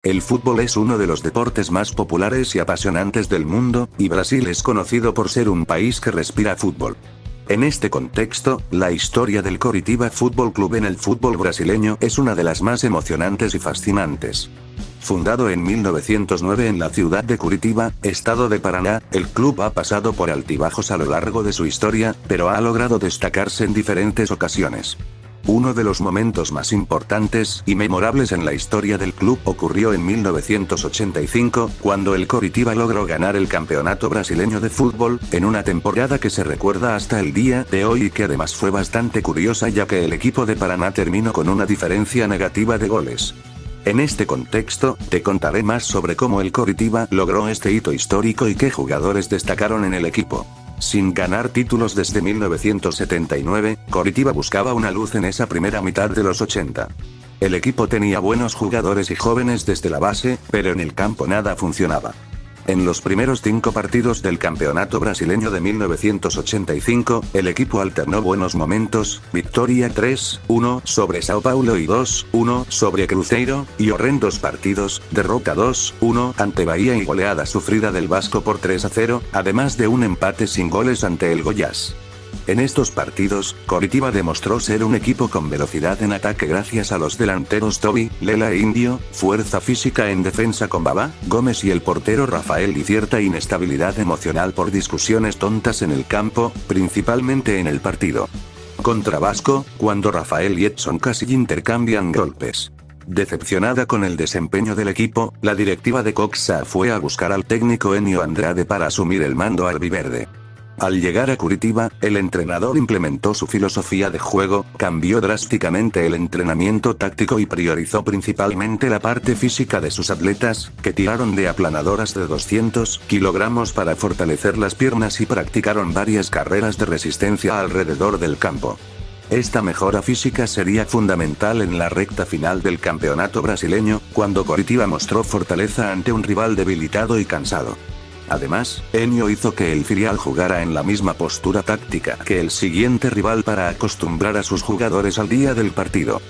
El fútbol es uno de los deportes más populares y apasionantes del mundo, y Brasil es conocido por ser un país que respira fútbol. En este contexto, la historia del Coritiba Fútbol Club en el fútbol brasileño es una de las más emocionantes y fascinantes. Fundado en 1909 en la ciudad de Curitiba, estado de Paraná, el club ha pasado por altibajos a lo largo de su historia, pero ha logrado destacarse en diferentes ocasiones. Uno de los momentos más importantes y memorables en la historia del club ocurrió en 1985, cuando el Coritiba logró ganar el Campeonato Brasileño de Fútbol, en una temporada que se recuerda hasta el día de hoy y que además fue bastante curiosa ya que el equipo de Paraná terminó con una diferencia negativa de goles. En este contexto, te contaré más sobre cómo el Coritiba logró este hito histórico y qué jugadores destacaron en el equipo. Sin ganar títulos desde 1979, Coritiba buscaba una luz en esa primera mitad de los 80. El equipo tenía buenos jugadores y jóvenes desde la base, pero en el campo nada funcionaba. En los primeros 5 partidos del Campeonato Brasileño de 1985, el equipo alternó buenos momentos, victoria 3-1 sobre Sao Paulo y 2-1 sobre Cruzeiro, y horrendos partidos, derrota 2-1 ante Bahía y goleada sufrida del Vasco por 3-0, además de un empate sin goles ante el Goiás. En estos partidos, Coritiba demostró ser un equipo con velocidad en ataque gracias a los delanteros Tobi, Lela e Indio, fuerza física en defensa con Baba, Gómez y el portero Rafael y cierta inestabilidad emocional por discusiones tontas en el campo, principalmente en el partido contra Vasco, cuando Rafael y Edson casi intercambian golpes. Decepcionada con el desempeño del equipo, la directiva de Coxa fue a buscar al técnico Enio Andrade para asumir el mando albiverde. Al llegar a Curitiba, el entrenador implementó su filosofía de juego, cambió drásticamente el entrenamiento táctico y priorizó principalmente la parte física de sus atletas, que tiraron de aplanadoras de 200 kilogramos para fortalecer las piernas y practicaron varias carreras de resistencia alrededor del campo. Esta mejora física sería fundamental en la recta final del campeonato brasileño, cuando Coritiba mostró fortaleza ante un rival debilitado y cansado. Además, Enio hizo que el filial jugara en la misma postura táctica que el siguiente rival para acostumbrar a sus jugadores al día del partido.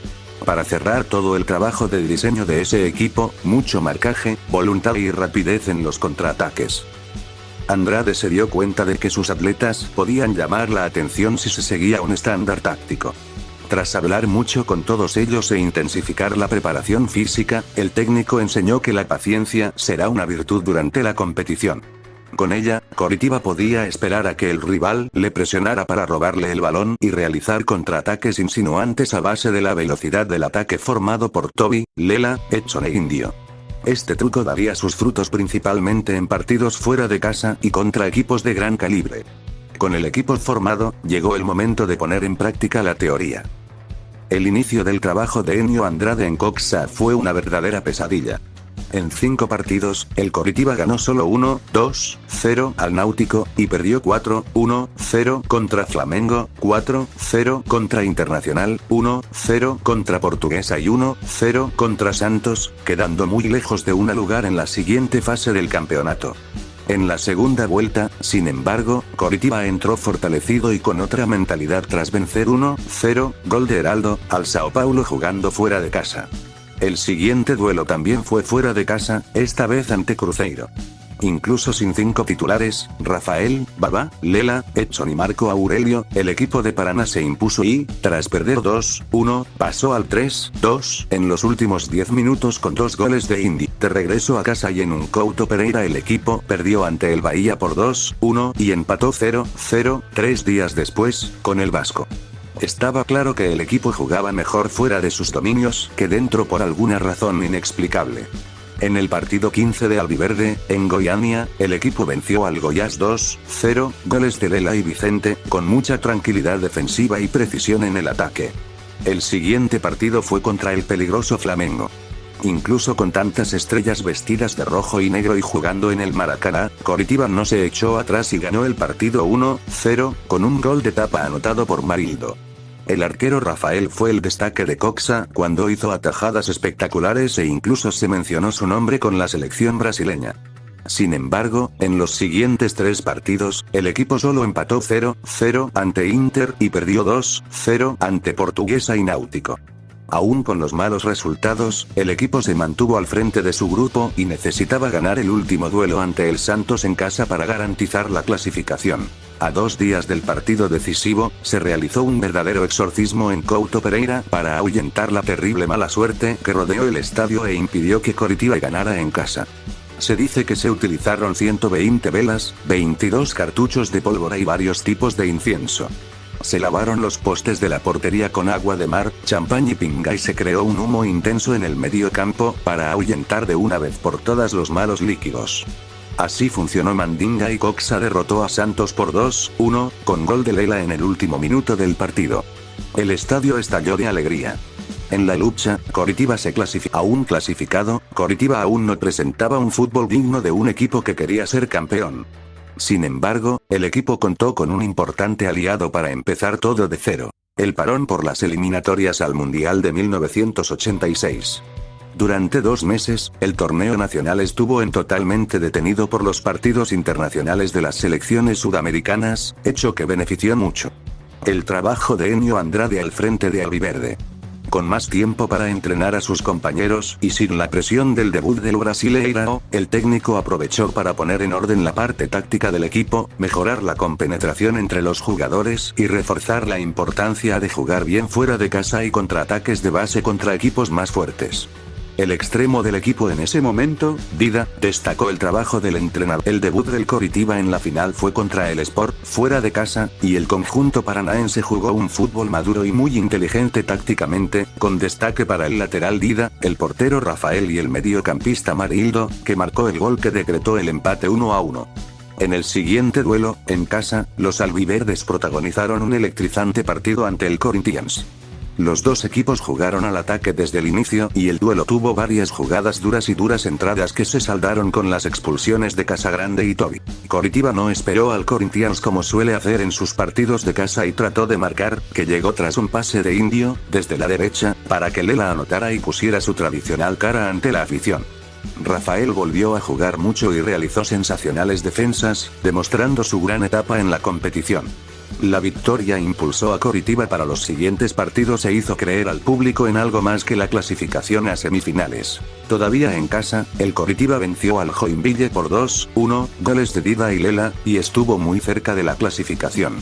Para cerrar todo el trabajo de diseño de ese equipo, mucho marcaje, voluntad y rapidez en los contraataques. Andrade se dio cuenta de que sus atletas podían llamar la atención si se seguía un estándar táctico. Tras hablar mucho con todos ellos e intensificar la preparación física, el técnico enseñó que la paciencia será una virtud durante la competición. Con ella, Coritiba podía esperar a que el rival le presionara para robarle el balón y realizar contraataques insinuantes a base de la velocidad del ataque formado por Tobi, Lela, Edson e Indio. Este truco daría sus frutos principalmente en partidos fuera de casa y contra equipos de gran calibre. Con el equipo formado, llegó el momento de poner en práctica la teoría. El inicio del trabajo de Enio Andrade en Coxa fue una verdadera pesadilla. En 5 partidos, el Coritiba ganó solo 1-2-0 al Náutico, y perdió 4-1-0 contra Flamengo, 4-0 contra Internacional, 1-0 contra Portuguesa y 1-0 contra Santos, quedando muy lejos de un lugar en la siguiente fase del campeonato. En la segunda vuelta, sin embargo, Coritiba entró fortalecido y con otra mentalidad tras vencer 1-0, gol de Heraldo, al Sao Paulo jugando fuera de casa. El siguiente duelo también fue fuera de casa, esta vez ante Cruzeiro. Incluso sin 5 titulares, Rafael, Baba, Lela, Edson y Marco Aurelio, el equipo de Paraná se impuso y, tras perder 2-1, pasó al 3-2 en los últimos 10 minutos con 2 goles de Indy. De regreso a casa y en un Couto Pereira el equipo perdió ante el Bahía por 2-1 y empató 0-0, 3 días después, con el Vasco. Estaba claro que el equipo jugaba mejor fuera de sus dominios que dentro por alguna razón inexplicable. En el partido 15 de Albiverde, en Goiânia, el equipo venció al Goiás 2-0, goles de Lela y Vicente, con mucha tranquilidad defensiva y precisión en el ataque. El siguiente partido fue contra el peligroso Flamengo. Incluso con tantas estrellas vestidas de rojo y negro y jugando en el Maracaná, Coritiba no se echó atrás y ganó el partido 1-0, con un gol de tapa anotado por Marildo. El arquero Rafael fue el destaque de Coxa cuando hizo atajadas espectaculares e incluso se mencionó su nombre con la selección brasileña. Sin embargo, en los siguientes 3 partidos, el equipo solo empató 0-0 ante Inter y perdió 2-0 ante Portuguesa y Náutico. Aún con los malos resultados, el equipo se mantuvo al frente de su grupo y necesitaba ganar el último duelo ante el Santos en casa para garantizar la clasificación. A 2 días del partido decisivo, se realizó un verdadero exorcismo en Couto Pereira para ahuyentar la terrible mala suerte que rodeó el estadio e impidió que Coritiba ganara en casa. Se dice que se utilizaron 120 velas, 22 cartuchos de pólvora y varios tipos de incienso. Se lavaron los postes de la portería con agua de mar, champán y pinga y se creó un humo intenso en el medio campo para ahuyentar de una vez por todas los malos líquidos. Así funcionó Mandinga y Coxa derrotó a Santos por 2-1, con gol de Lela en el último minuto del partido. El estadio estalló de alegría. En la lucha, Coritiba se clasificó. Aún clasificado, Coritiba aún no presentaba un fútbol digno de un equipo que quería ser campeón. Sin embargo, el equipo contó con un importante aliado para empezar todo de cero: el parón por las eliminatorias al Mundial de 1986. Durante 2 meses, el torneo nacional estuvo totalmente detenido por los partidos internacionales de las selecciones sudamericanas, hecho que benefició mucho el trabajo de Enio Andrade al frente de Alviverde. Con más tiempo para entrenar a sus compañeros y sin la presión del debut del Brasileirao, el técnico aprovechó para poner en orden la parte táctica del equipo, mejorar la compenetración entre los jugadores y reforzar la importancia de jugar bien fuera de casa y contraataques de base contra equipos más fuertes. El extremo del equipo en ese momento, Dida, destacó el trabajo del entrenador. El debut del Coritiba en la final fue contra el Sport, fuera de casa, y el conjunto paranaense jugó un fútbol maduro y muy inteligente tácticamente, con destaque para el lateral Dida, el portero Rafael y el mediocampista Marildo, que marcó el gol que decretó el empate 1-1. En el siguiente duelo, en casa, los albiverdes protagonizaron un electrizante partido ante el Corinthians. Los dos equipos jugaron al ataque desde el inicio y el duelo tuvo varias jugadas duras y duras entradas que se saldaron con las expulsiones de Casagrande y Tobi. Coritiba no esperó al Corinthians como suele hacer en sus partidos de casa y trató de marcar, que llegó tras un pase de Indio, desde la derecha, para que Lela anotara y pusiera su tradicional cara ante la afición. Rafael volvió a jugar mucho y realizó sensacionales defensas, demostrando su gran etapa en la competición. La victoria impulsó a Coritiba para los siguientes partidos e hizo creer al público en algo más que la clasificación a semifinales. Todavía en casa, el Coritiba venció al Joinville por 2-1, goles de Dida y Lela, y estuvo muy cerca de la clasificación.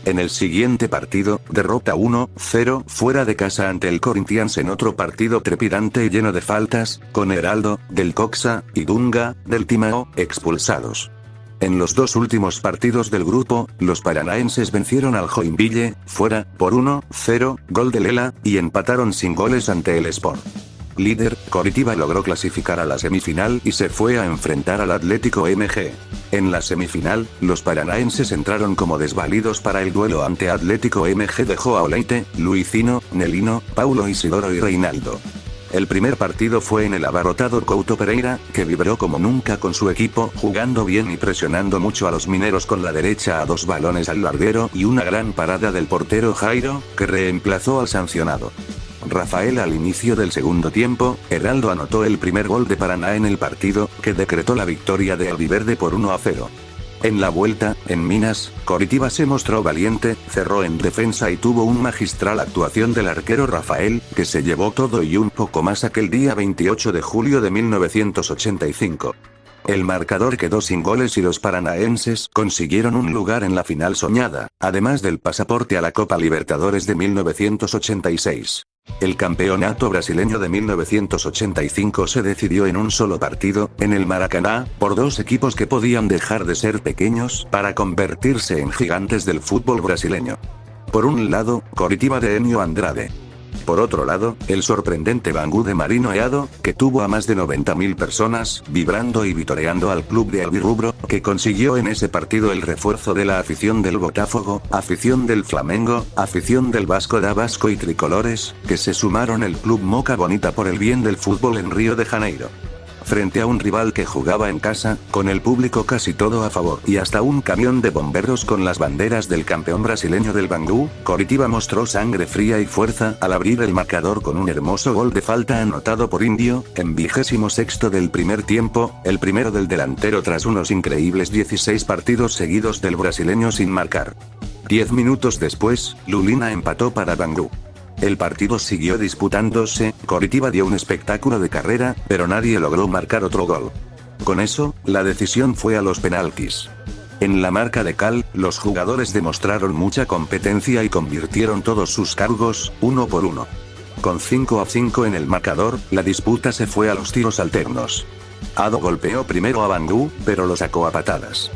En el siguiente partido, derrota 1-0 fuera de casa ante el Corinthians en otro partido trepidante y lleno de faltas, con Heraldo, del Coxa, y Dunga, del Timao, expulsados. En los 2 últimos partidos del grupo, los paranaenses vencieron al Joinville, fuera, por 1-0, gol de Lela, y empataron sin goles ante el Sport. Líder, Coritiba logró clasificar a la semifinal y se fue a enfrentar al Atlético MG. En la semifinal, los paranaenses entraron como desvalidos para el duelo ante Atlético MG de Joao Leite, Luisino, Nelino, Paulo Isidoro y Reinaldo. El primer partido fue en el abarrotado Couto Pereira, que vibró como nunca con su equipo, jugando bien y presionando mucho a los mineros con la derecha a 2 balones al larguero y una gran parada del portero Jairo, que reemplazó al sancionado Rafael al inicio del segundo tiempo. Heraldo anotó el primer gol de Paraná en el partido, que decretó la victoria de Albiverde por 1-0. En la vuelta, en Minas, Coritiba se mostró valiente, cerró en defensa y tuvo una magistral actuación del arquero Rafael, que se llevó todo y un poco más aquel día 28 de julio de 1985. El marcador quedó sin goles y los paranaenses consiguieron un lugar en la final soñada, además del pasaporte a la Copa Libertadores de 1986. El campeonato brasileño de 1985 se decidió en un solo partido, en el Maracaná, por 2 equipos que podían dejar de ser pequeños para convertirse en gigantes del fútbol brasileño. Por un lado, Coritiba de Enio Andrade. Por otro lado, el sorprendente Bangu de Marino Eado, que tuvo a más de 90.000 personas, vibrando y vitoreando al club de Albirrubro, que consiguió en ese partido el refuerzo de la afición del Botafogo, afición del Flamengo, afición del Vasco da Vasco y tricolores, que se sumaron el club Moca Bonita por el bien del fútbol en Río de Janeiro. Frente a un rival que jugaba en casa, con el público casi todo a favor y hasta un camión de bomberos con las banderas del campeón brasileño del Bangu, Coritiba mostró sangre fría y fuerza al abrir el marcador con un hermoso gol de falta anotado por Indio, en 26º del primer tiempo, el primero del delantero tras unos increíbles 16 partidos seguidos del brasileño sin marcar. 10 minutos después, Lulina empató para Bangu. El partido siguió disputándose, Coritiba dio un espectáculo de carrera, pero nadie logró marcar otro gol. Con eso, la decisión fue a los penaltis. En la marca de cal, los jugadores demostraron mucha competencia y convirtieron todos sus cargos, uno por uno. Con 5-5 en el marcador, la disputa se fue a los tiros alternos. Ado golpeó primero a Bangú, pero lo sacó a patadas.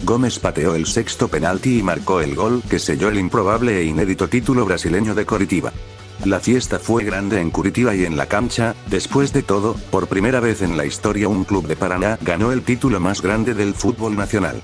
Gómez pateó el sexto penalti y marcó el gol que selló el improbable e inédito título brasileño de Coritiba. La fiesta fue grande en Curitiba y en la cancha. Después de todo, por primera vez en la historia un club de Paraná ganó el título más grande del fútbol nacional.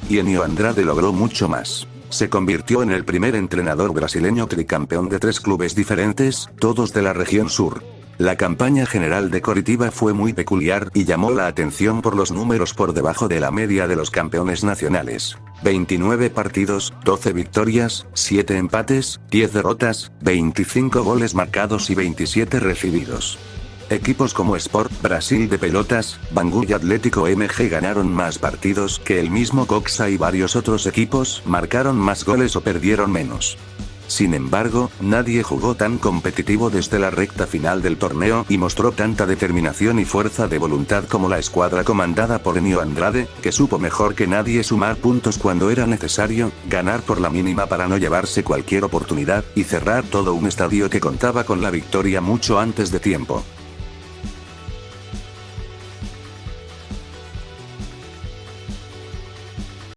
Y Enio Andrade logró mucho más. Se convirtió en el primer entrenador brasileño tricampeón de 3 clubes diferentes, todos de la región sur. La campaña general de Coritiba fue muy peculiar y llamó la atención por los números por debajo de la media de los campeones nacionales. 29 partidos, 12 victorias, 7 empates, 10 derrotas, 25 goles marcados y 27 recibidos. Equipos como Sport Brasil de Pelotas, Bangu y Atlético MG ganaron más partidos que el mismo Coxa y varios otros equipos marcaron más goles o perdieron menos. Sin embargo, nadie jugó tan competitivo desde la recta final del torneo y mostró tanta determinación y fuerza de voluntad como la escuadra comandada por Enio Andrade, que supo mejor que nadie sumar puntos cuando era necesario, ganar por la mínima para no llevarse cualquier oportunidad, y cerrar todo un estadio que contaba con la victoria mucho antes de tiempo.